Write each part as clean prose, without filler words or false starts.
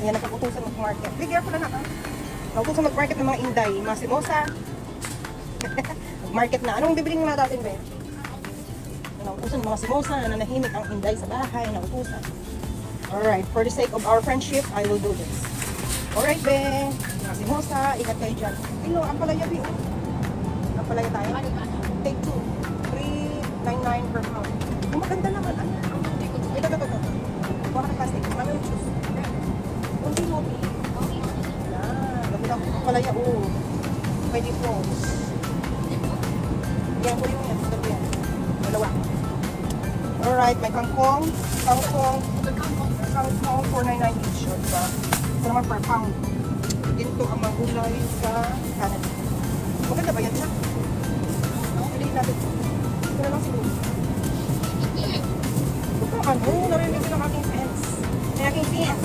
Ayan, nagkakutusan mag-market. Be careful na ha. Nagkutusan mag-market ng mga inday, mga simosa. Mag-market na. Anong bibiling nga natin, be? Nautusan mga simosa, nananahimik ang inday sa bahay, nautusan. Alright, for the sake of our friendship, I will do this. Alright, be. Mga simosa, ingat kayo dyan. Ilo, ang palaya, be. Ang palaya tayo. Take 2. 3.99 per pound. Yung maganda naman, ano? Ito. Buka ka ng plastic. Mami yung choose. Unti mo, be. Yan. Gawin ako ang palaya, oh. Pwede po. Yan, kunin mo yan. Sabi yan. Dalawa. Alright, may kangkong. Kangkong 4.99 each. Diba? Ito naman per pound. Ito ang mga gulay sa Canada. Maganda ba yan siya? Piliin natin. Ito na lang siguro. Ito ano? Narinig ko ng aking fans. May aking fans.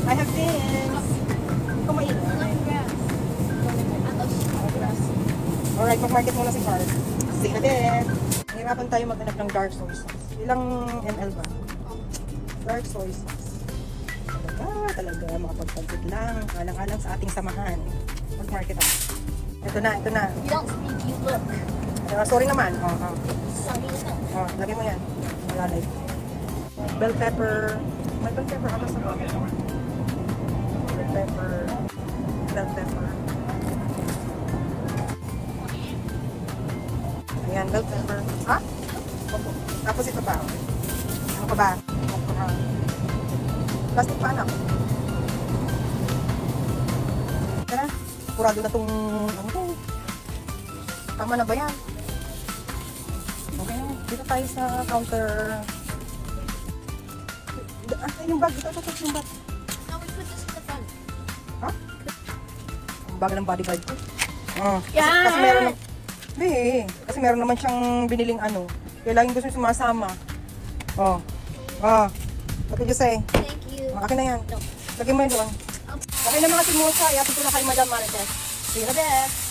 I have fans. Ito mainit. Alright, mag-market muna si Carl. See you din. Nahirapan tayo maghanap ng dark soy sauce. Ilang ml ba? Dark soy sauce. Talaga, makapagpagsit lang. Alang-alang sa ating samahan. Mag-market ako. Ito na. You don't speak, you look. Sorry naman. Sorry, no. Lagay mo yan. Malalay. Bell pepper. May bell pepper ako sa bawah. Bell pepper. Ayan, bell pepper. Ha? Opo. Tapos ito pa. Ano pa ba? Plastic pa, anak. Tara. Kurado na itong ano to. Tama na ba yan? Okay. Dito tayo sa counter. Yung bag. Ito. Yung bag. No, we put this in the front. Ha? Ang bag ng bodyguard ko. Yeah! Kasi meron na... Kasi meron naman siyang biniling ano. Kaya laging gusto sumasama. What did you say? Thank you. Akin na yan. No. Lagyan mo yun doon. Okay na mga simosa. Iapit ko na kay Madam Marites. See you na, Beth.